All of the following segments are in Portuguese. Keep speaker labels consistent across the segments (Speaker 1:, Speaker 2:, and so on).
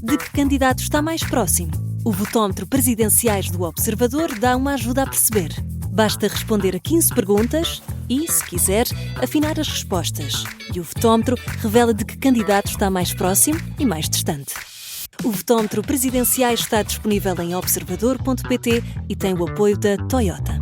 Speaker 1: de que candidato está mais próximo. O votómetro Presidenciais do Observador dá uma ajuda a perceber. Basta responder a 15 perguntas e, se quiser, afinar as respostas. E o votómetro revela de que candidato está mais próximo e mais distante. O votómetro Presidenciais está disponível em observador.pt e tem o apoio da Toyota.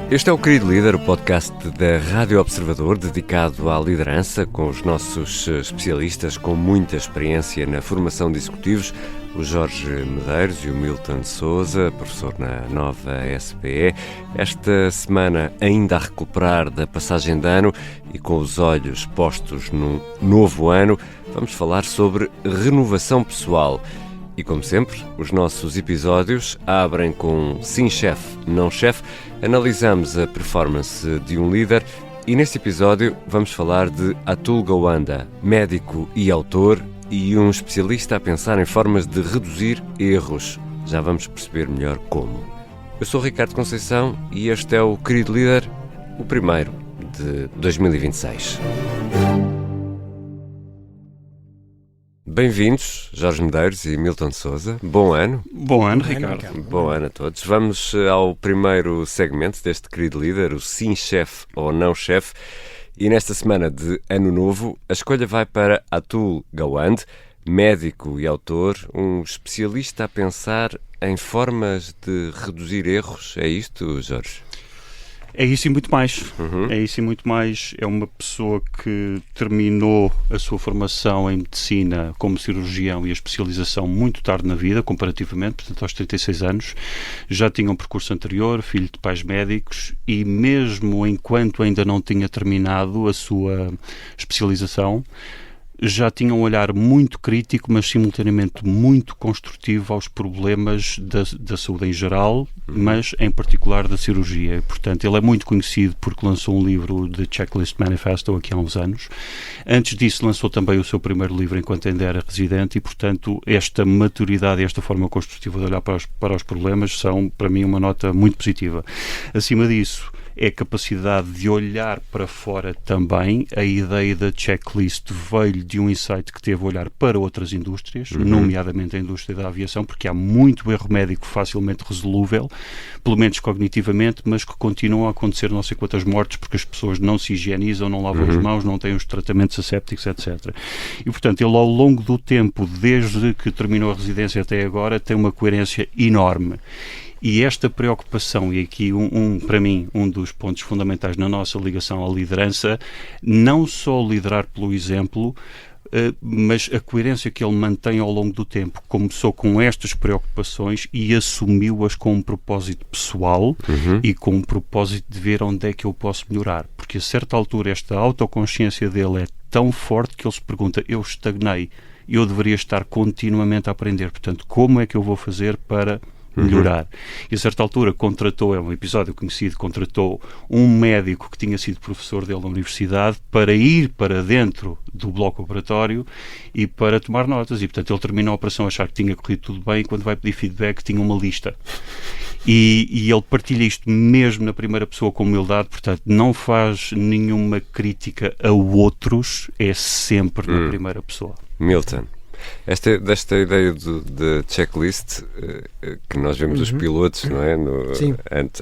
Speaker 2: Este é o Querido Líder, o podcast da Rádio Observador dedicado à liderança, com os nossos especialistas com muita experiência na formação de executivos, o Jorge Medeiros e o Milton Sousa, professor na nova SPE. Esta semana ainda a recuperar da passagem de ano e com os olhos postos num novo ano, vamos falar sobre renovação pessoal. E como sempre, os nossos episódios abrem com sim chefe, não chefe. Analisamos a performance de um líder e neste episódio vamos falar de Atul Gawande, médico e autor e um especialista a pensar em formas de reduzir erros. Já vamos perceber melhor como. Eu sou Ricardo Conceição e este é o Querido Líder, o primeiro de 2026. Bem-vindos, Jorge Medeiros e Milton Sousa. Bom ano.
Speaker 3: Bom ano, Ricardo.
Speaker 2: Bom ano a todos. Vamos ao primeiro segmento deste Querido Líder, o sim chefe ou não chefe. E nesta semana de Ano Novo, a escolha vai para Atul Gawande, médico e autor, um especialista a pensar em formas de reduzir erros. É isto, Jorge?
Speaker 3: É isso e muito mais. É isso e muito mais. É uma pessoa que terminou a sua formação em medicina como cirurgião e a especialização muito tarde na vida, comparativamente, portanto aos 36 anos. Já tinha um percurso anterior, filho de pais médicos, e mesmo enquanto ainda não tinha terminado a sua especialização, já tinha um olhar muito crítico, mas simultaneamente muito construtivo aos problemas da saúde em geral, mas em particular da cirurgia. Portanto, ele é muito conhecido porque lançou um livro de Checklist Manifesto aqui há uns anos. Antes disso, lançou também o seu primeiro livro enquanto ainda era residente e, portanto, esta maturidade e esta forma construtiva de olhar para os problemas são, para mim, uma nota muito positiva. Acima disso, é a capacidade de olhar para fora também. A ideia da checklist veio de um insight que teve a olhar para outras indústrias, nomeadamente a indústria da aviação, porque há muito erro médico facilmente resolúvel, pelo menos cognitivamente, mas que continuam a acontecer não sei quantas mortes porque as pessoas não se higienizam, não lavam as mãos, não têm os tratamentos assépticos, etc. E, portanto, ele ao longo do tempo, desde que terminou a residência até agora, tem uma coerência enorme. E esta preocupação, e aqui para mim, um dos pontos fundamentais na nossa ligação à liderança, não só liderar pelo exemplo, mas a coerência que ele mantém ao longo do tempo. Começou com estas preocupações e assumiu-as com um propósito pessoal e com um propósito de ver onde é que eu posso melhorar. Porque a certa altura esta autoconsciência dele é tão forte que ele se pergunta, eu estagnei, eu deveria estar continuamente a aprender, portanto, como é que eu vou fazer para melhorar? E a certa altura é um episódio conhecido, contratou um médico que tinha sido professor dele na universidade para ir para dentro do bloco operatório e para tomar notas. E, portanto, ele terminou a operação a achar que tinha corrido tudo bem e quando vai pedir feedback tinha uma lista. E ele partilha isto mesmo na primeira pessoa com humildade, portanto, não faz nenhuma crítica a outros, é sempre na primeira pessoa.
Speaker 2: Milton. Desta ideia de checklist que nós vemos os pilotos, não é?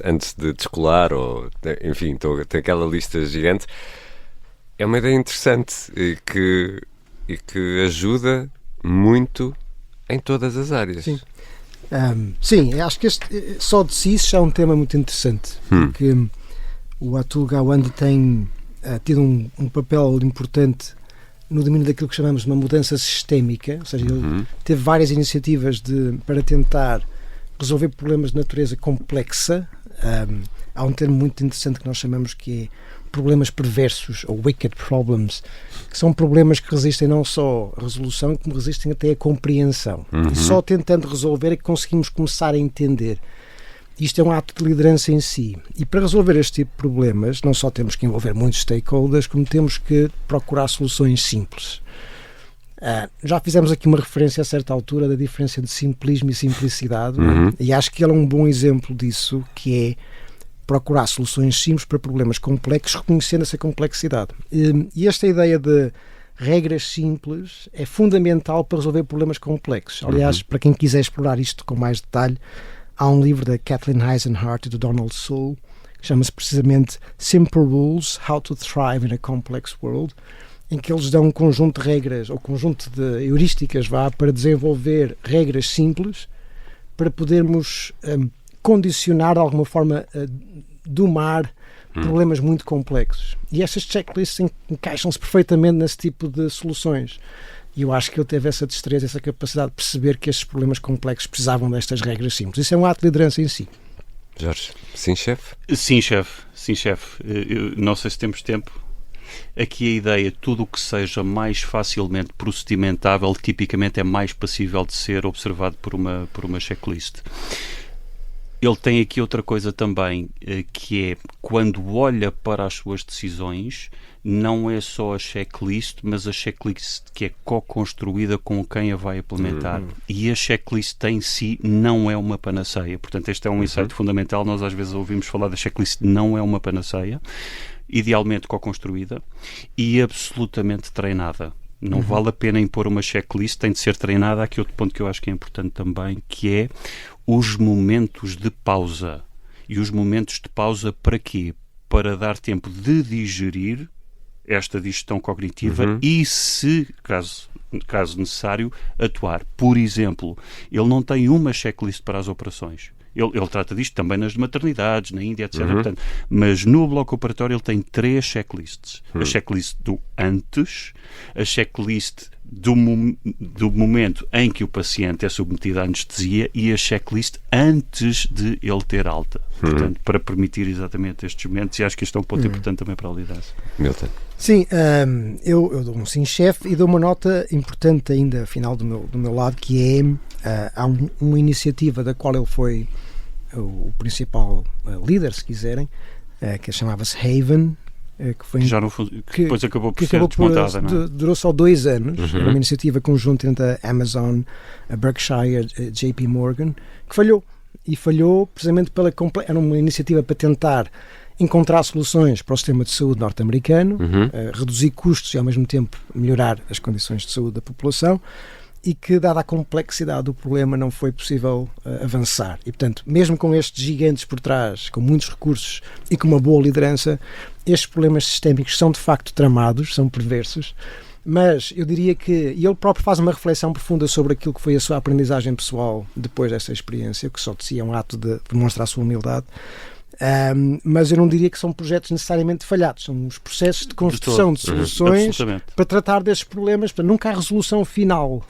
Speaker 2: Antes de descolar, ou enfim, tem aquela lista gigante. É uma ideia interessante e que ajuda muito em todas as áreas.
Speaker 4: Sim. Sim, acho que este só de si já é um tema muito interessante, porque o Atul Gawande tem tido um papel importante no domínio daquilo que chamamos de uma mudança sistémica, ou seja, ele teve várias iniciativas para tentar resolver problemas de natureza complexa. Há um termo muito interessante que nós chamamos que é problemas perversos, ou wicked problems, que são problemas que resistem não só à resolução, como resistem até à compreensão. E só tentando resolver é que conseguimos começar a entender. Isto é um ato de liderança em si. E para resolver este tipo de problemas, não só temos que envolver muitos stakeholders, como temos que procurar soluções simples. Já fizemos aqui uma referência a certa altura da diferença de simplismo e simplicidade, e acho que ele é um bom exemplo disso, que é procurar soluções simples para problemas complexos, reconhecendo essa complexidade. E esta ideia de regras simples é fundamental para resolver problemas complexos. Aliás, para quem quiser explorar isto com mais detalhe, há um livro da Kathleen Eisenhardt e do Donald Sewell, que chama-se precisamente Simple Rules, How to Thrive in a Complex World, em que eles dão um conjunto de regras, ou conjunto de heurísticas, para desenvolver regras simples, para podermos condicionar de alguma forma, domar problemas muito complexos. E estas checklists encaixam-se perfeitamente nesse tipo de soluções. E eu acho que ele teve essa destreza, essa capacidade de perceber que estes problemas complexos precisavam destas regras simples. Isso é um ato de liderança em si.
Speaker 2: Jorge, sim, chefe?
Speaker 3: Sim, chefe. Sim, chefe. Não sei se temos tempo. Aqui a ideia, tudo o que seja mais facilmente procedimentável, tipicamente é mais passível de ser observado por uma checklist. Ele tem aqui outra coisa também, que é, quando olha para as suas decisões, não é só a checklist, mas a checklist que é co-construída com quem a vai implementar. E a checklist em si não é uma panaceia. Portanto, este é um insight fundamental. Nós às vezes ouvimos falar da checklist, não é uma panaceia. Idealmente co-construída e absolutamente treinada. Não vale a pena impor uma checklist, tem de ser treinada. Há aqui outro ponto que eu acho que é importante também, que é os momentos de pausa. E os momentos de pausa para quê? Para dar tempo de digerir esta digestão cognitiva e, se caso necessário, atuar. Por exemplo, ele não tem uma checklist para as operações. Ele trata disto também nas maternidades, na Índia, etc. Portanto, mas no bloco operatório ele tem 3 checklists. A checklist do antes, a checklist do momento em que o paciente é submetido à anestesia e a checklist antes de ele ter alta. Portanto, para permitir exatamente estes momentos, e acho que este é um ponto importante também para a liderança.
Speaker 2: Milton.
Speaker 4: Sim, eu dou um sim, chefe, e dou uma nota importante ainda, afinal, do meu lado, que é, há uma iniciativa da qual ele foi o principal líder, se quiserem, que chamava-se Haven, que foi
Speaker 3: que depois acabou por ser desmontada, não é?
Speaker 4: Durou só 2 anos. Era uma iniciativa conjunta entre a Amazon, a Berkshire, a JP Morgan, que falhou. E falhou precisamente era uma iniciativa para tentar encontrar soluções para o sistema de saúde norte-americano, reduzir custos e ao mesmo tempo melhorar as condições de saúde da população, e que, dada a complexidade do problema, não foi possível avançar. E, portanto, mesmo com estes gigantes por trás, com muitos recursos e com uma boa liderança, estes problemas sistémicos são de facto tramados, são perversos, mas eu diria que, e ele próprio faz uma reflexão profunda sobre aquilo que foi a sua aprendizagem pessoal depois dessa experiência, que só de si é um ato de demonstrar a sua humildade. Mas eu não diria que são projetos necessariamente falhados, são os processos de construção de soluções para tratar desses problemas, para nunca há resolução final.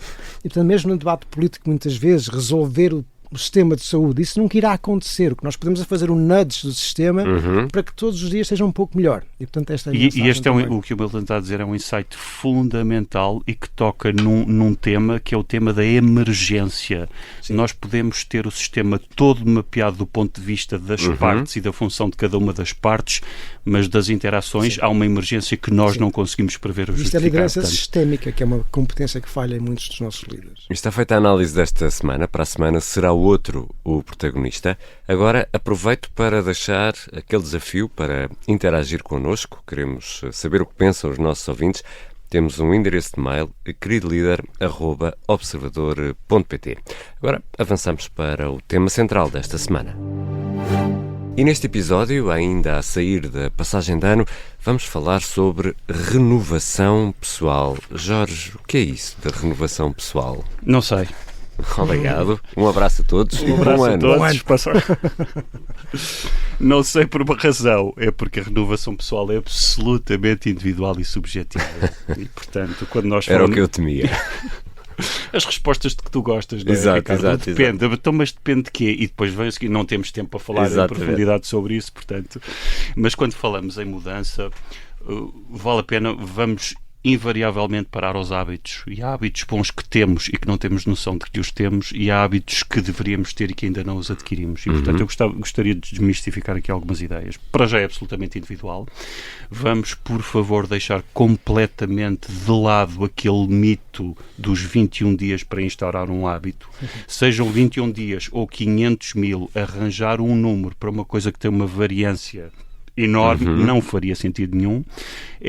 Speaker 4: E, portanto, mesmo no debate político, muitas vezes, resolver o sistema de saúde, isso nunca irá acontecer. O que nós podemos é fazer um nudge do sistema para que todos os dias seja um pouco melhor. E, portanto, esta é a
Speaker 3: e este é o que o Milton está a dizer, é um insight fundamental e que toca num tema que é o tema da emergência. Sim. Nós podemos ter o sistema todo mapeado do ponto de vista das partes e da função de cada uma das partes, mas das interações há uma emergência que nós não conseguimos prever ou justificar.
Speaker 4: Isto é a liderança sistémica, que é uma competência que falha em muitos dos nossos líderes.
Speaker 2: Está feita a análise desta semana. Para a semana será o outro o protagonista. Agora aproveito para deixar aquele desafio para interagir connosco. Queremos saber o que pensam os nossos ouvintes. Temos um endereço de mail, queridolíder@observador.pt. Agora avançamos para o tema central desta semana. E neste episódio, ainda a sair da passagem de ano, vamos falar sobre renovação pessoal. Jorge, o que é isso de renovação pessoal?
Speaker 3: Não sei.
Speaker 2: Obrigado. Um abraço a todos.
Speaker 3: Um abraço a todos. Não sei por uma razão. É porque a renovação pessoal é absolutamente individual e subjetiva. E, portanto, quando nós
Speaker 2: falamos... Era o que eu temia.
Speaker 3: As respostas de que tu gostas, não é,
Speaker 2: exato,
Speaker 3: Ricardo?
Speaker 2: Exato,
Speaker 3: depende.
Speaker 2: Exato.
Speaker 3: Então, mas depende de quê? E depois vem o seguinte, não temos tempo para falar em profundidade sobre isso, portanto. Mas quando falamos em mudança, vale a pena, vamos invariavelmente parar aos hábitos. E há hábitos bons que temos e que não temos noção de que os temos, e há hábitos que deveríamos ter e que ainda não os adquirimos. E, portanto, eu gostaria de desmistificar aqui algumas ideias. Para já é absolutamente individual. Vamos, por favor, deixar completamente de lado aquele mito dos 21 dias para instaurar um hábito. Sejam 21 dias ou 500 mil, arranjar um número para uma coisa que tem uma variância enorme, não faria sentido nenhum.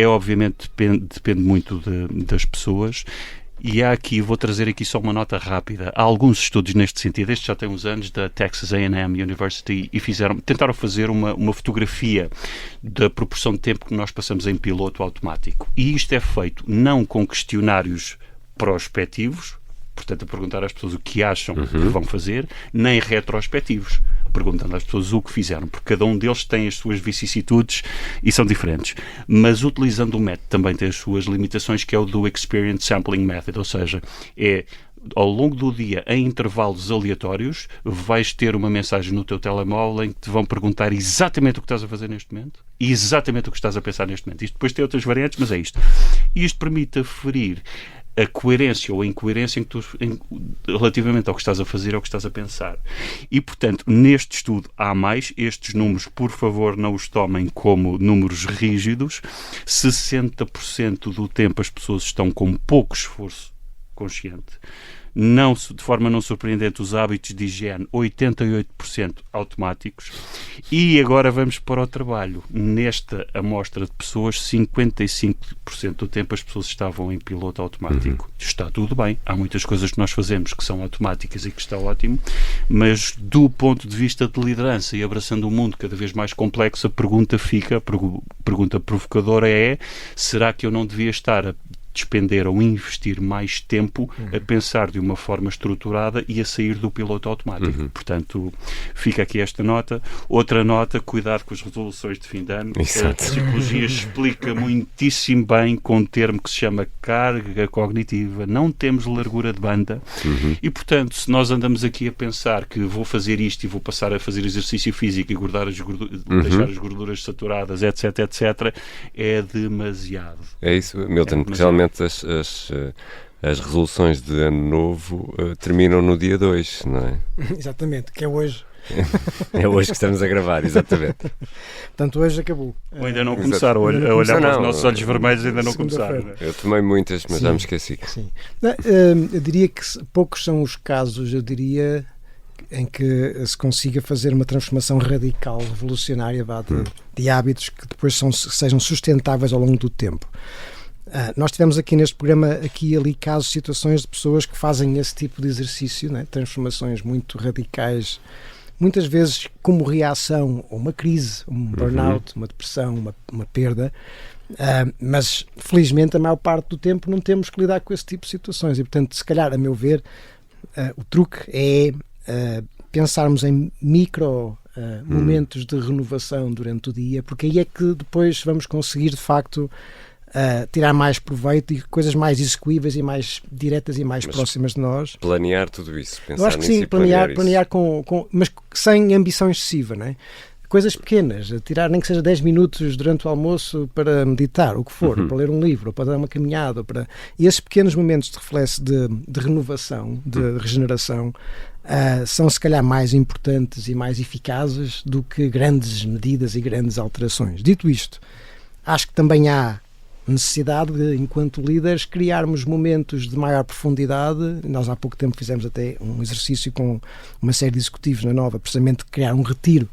Speaker 3: Obviamente, depende muito das pessoas. E vou trazer aqui só uma nota rápida. Há alguns estudos neste sentido. Este já tem uns anos, da Texas A&M University, e tentaram fazer uma fotografia da proporção de tempo que nós passamos em piloto automático. E isto é feito não com questionários prospectivos, portanto, a perguntar às pessoas o que acham que vão fazer, nem retrospectivos, perguntando às pessoas o que fizeram, porque cada um deles tem as suas vicissitudes e são diferentes. Mas utilizando o método também tem as suas limitações, que é o do Experience Sampling Method, ou seja, ao longo do dia, em intervalos aleatórios, vais ter uma mensagem no teu telemóvel em que te vão perguntar exatamente o que estás a fazer neste momento e exatamente o que estás a pensar neste momento. Isto depois tem outras variantes, mas é isto. E isto permite aferir a coerência ou a incoerência relativamente ao que estás a fazer ou ao que estás a pensar. E, portanto, neste estudo há mais. Estes números, por favor, não os tomem como números rígidos. 60% do tempo as pessoas estão com pouco esforço consciente. De forma não surpreendente, os hábitos de higiene, 88% automáticos. E agora vamos para o trabalho. Nesta amostra de pessoas, 55% do tempo as pessoas estavam em piloto automático. Está tudo bem. Há muitas coisas que nós fazemos que são automáticas e que está ótimo, mas do ponto de vista de liderança e abraçando um mundo cada vez mais complexo, a pergunta provocadora é: será que eu não devia estar a despender ou investir mais tempo a pensar de uma forma estruturada e a sair do piloto automático? Portanto, fica aqui esta nota. Outra nota: cuidado com as resoluções de fim de ano.
Speaker 2: Exato.
Speaker 3: A psicologia explica muitíssimo bem com um termo que se chama carga cognitiva. Não temos largura de banda e, portanto, se nós andamos aqui a pensar que vou fazer isto e vou passar a fazer exercício físico e deixar as gorduras saturadas, etc, etc, é demasiado.
Speaker 2: É isso, Milton, porque realmente as resoluções de ano novo terminam no dia 2, não é?
Speaker 4: Exatamente, que é hoje.
Speaker 2: É hoje que estamos a gravar, exatamente.
Speaker 4: Portanto, hoje acabou.
Speaker 3: Ou ainda não começaram a olhar para os nossos olhos vermelhos, ainda não começaram.
Speaker 2: Eu tomei muitas, mas já me esqueci.
Speaker 4: Sim. Eu diria que poucos são os casos, em que se consiga fazer uma transformação radical, revolucionária de hábitos que depois sejam sustentáveis ao longo do tempo. Nós tivemos aqui neste programa, aqui e ali, casos, situações de pessoas que fazem esse tipo de exercício, né? Transformações muito radicais, muitas vezes como reação a uma crise, um burnout, uma depressão, uma perda, mas felizmente a maior parte do tempo não temos que lidar com esse tipo de situações e, portanto, se calhar, a meu ver, o truque é pensarmos em micro momentos de renovação durante o dia, porque aí é que depois vamos conseguir, de facto, tirar mais proveito e coisas mais execuíveis e mais diretas e mais próximas de nós.
Speaker 2: Planear tudo isso, pensar
Speaker 4: Eu acho que
Speaker 2: nisso,
Speaker 4: sim,
Speaker 2: e
Speaker 4: planear
Speaker 2: isso.
Speaker 4: mas sem ambição excessiva, não é? Coisas pequenas, tirar nem que seja 10 minutos durante o almoço para meditar, o que for, para ler um livro, para dar uma caminhada, e esses pequenos momentos de reflexo, de renovação, de regeneração, são se calhar mais importantes e mais eficazes do que grandes medidas e grandes alterações. Dito isto, acho que também há necessidade de, enquanto líderes, criarmos momentos de maior profundidade. Nós há pouco tempo fizemos até um exercício com uma série de executivos na Nova, precisamente criar um retiro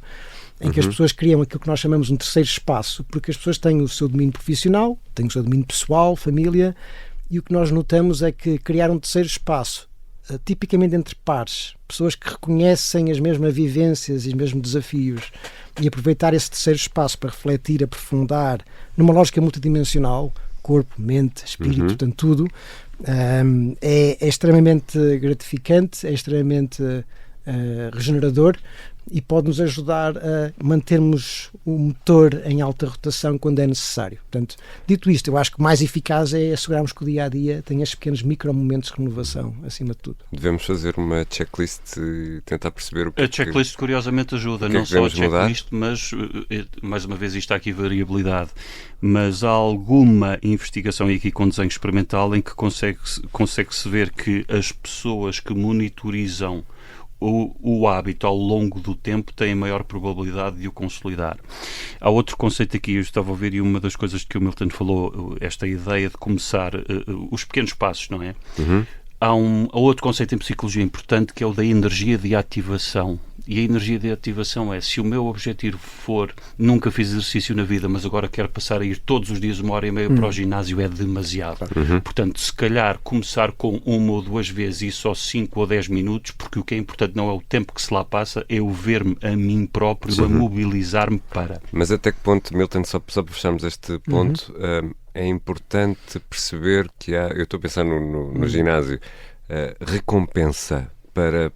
Speaker 4: em que as pessoas criam aquilo que nós chamamos um terceiro espaço, porque as pessoas têm o seu domínio profissional, têm o seu domínio pessoal, família, e o que nós notamos é que criar um terceiro espaço, tipicamente entre pares, pessoas que reconhecem as mesmas vivências e os mesmos desafios, e aproveitar esse terceiro espaço para refletir, aprofundar, numa lógica multidimensional, corpo, mente, espírito, portanto tudo, é extremamente gratificante, é extremamente regenerador e pode-nos ajudar a mantermos o motor em alta rotação quando é necessário. Portanto, dito isto, eu acho que o mais eficaz é assegurarmos que o dia-a-dia tenha estes pequenos micromomentos de renovação, acima de tudo.
Speaker 2: Devemos fazer uma checklist e tentar perceber o que
Speaker 3: a checklist, curiosamente, ajuda. Não só a checklist, mas, mais uma vez, isto há aqui variabilidade. Mas há alguma investigação, e aqui com desenho experimental, em que consegue-se ver que as pessoas que monitorizam o hábito ao longo do tempo tem maior probabilidade de o consolidar. Há outro conceito aqui, eu estava a ouvir, e uma das coisas que o Milton falou, esta ideia de começar os pequenos passos, não é? Há outro conceito em psicologia importante, que é o da energia de ativação. E a energia de ativação é, se o meu objetivo for, nunca fiz exercício na vida, mas agora quero passar a ir todos os dias 1h30 para o ginásio, é demasiado. Portanto, se calhar começar com 1 ou 2 vezes e só 5 ou 10 minutos, porque o que é importante não é o tempo que se lá passa, é o ver-me a mim próprio, a mobilizar-me para.
Speaker 2: Mas até que ponto, Milton, só para fecharmos este ponto, é importante perceber que há, eu estou a pensar no ginásio, recompensa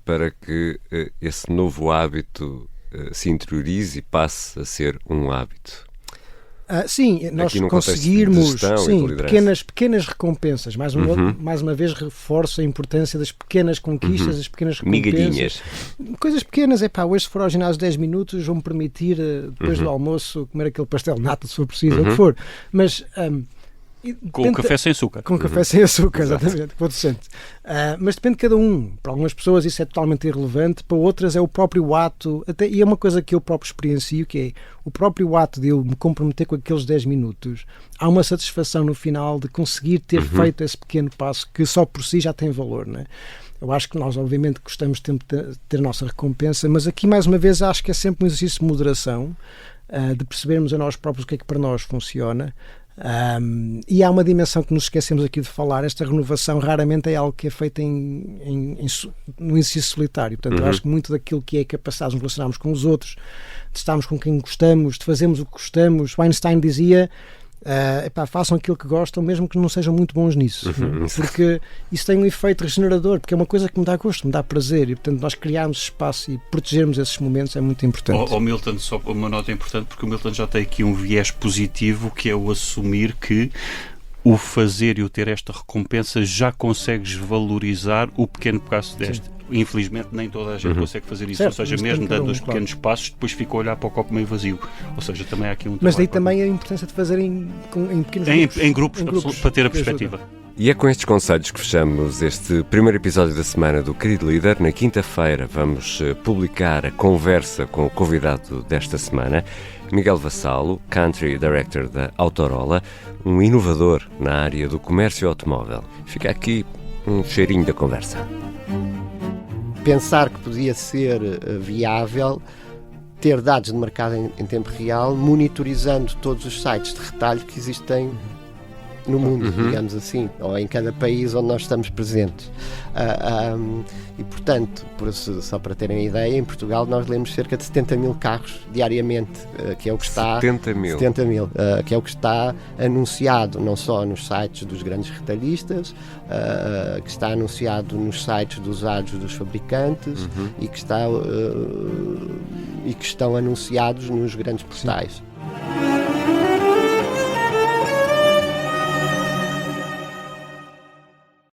Speaker 2: para que esse novo hábito se interiorize e passe a ser um hábito.
Speaker 4: Sim, nós conseguirmos pequenas recompensas. Mais uma vez reforço a importância das pequenas conquistas, das pequenas recompensas.
Speaker 2: Migalhinhas.
Speaker 4: Coisas pequenas, hoje se for ao ginásio 10 minutos, vão-me permitir, depois do almoço, comer aquele pastel de nata, se for preciso, o que for. Mas
Speaker 3: com café sem açúcar.
Speaker 4: Com café sem açúcar, exatamente. Mas depende de cada um. Para algumas pessoas isso é totalmente irrelevante, para outras é o próprio ato, e é uma coisa que eu próprio experiencio, que é o próprio ato de eu me comprometer com aqueles 10 minutos. Há uma satisfação no final de conseguir ter feito esse pequeno passo que só por si já tem valor, não é? Eu acho que nós, obviamente, gostamos de ter a nossa recompensa, mas aqui, mais uma vez, acho que é sempre um exercício de moderação, de percebermos a nós próprios o que é que para nós funciona. E há uma dimensão que nos esquecemos aqui de falar. Esta renovação raramente é algo que é feito no exercício solitário. Portanto, eu acho que muito daquilo que é capacidade de nos relacionarmos com os outros, de estarmos com quem gostamos, de fazermos o que gostamos. O Einstein dizia: façam aquilo que gostam, mesmo que não sejam muito bons nisso, porque isso tem um efeito regenerador, porque é uma coisa que me dá gosto, me dá prazer, e portanto nós criarmos espaço e protegermos esses momentos é muito importante.
Speaker 3: Milton, só uma nota importante, porque o Milton já tem aqui um viés positivo, que é o assumir que o fazer e o ter esta recompensa já consegues valorizar o pequeno passo deste. Infelizmente nem toda a gente consegue fazer isso,
Speaker 4: certo,
Speaker 3: ou seja, mesmo dando os pequenos passos, depois fica a olhar para o copo meio vazio, ou seja, também há aqui um
Speaker 4: mas daí também a importância de fazer em pequenos grupos,
Speaker 3: em grupos, para ter a perspectiva.
Speaker 2: E é com estes conselhos que fechamos este primeiro episódio da semana do Querido Líder. Na quinta-feira vamos publicar a conversa com o convidado desta semana, Miguel Vassalo, Country Director da Autorola, um inovador na área do comércio automóvel. Fica aqui um cheirinho da conversa.
Speaker 5: Pensar que podia ser viável ter dados de mercado em tempo real, monitorizando todos os sites de retalho que existem no mundo, digamos assim, ou em cada país onde nós estamos presentes. E, portanto, só para terem a ideia, em Portugal nós lemos cerca de 70 mil carros diariamente, que é o que está...
Speaker 2: 70 mil,
Speaker 5: que é o que está anunciado, não só nos sites dos grandes retalhistas, que está anunciado nos sites dos usados dos fabricantes e que estão anunciados nos grandes portais.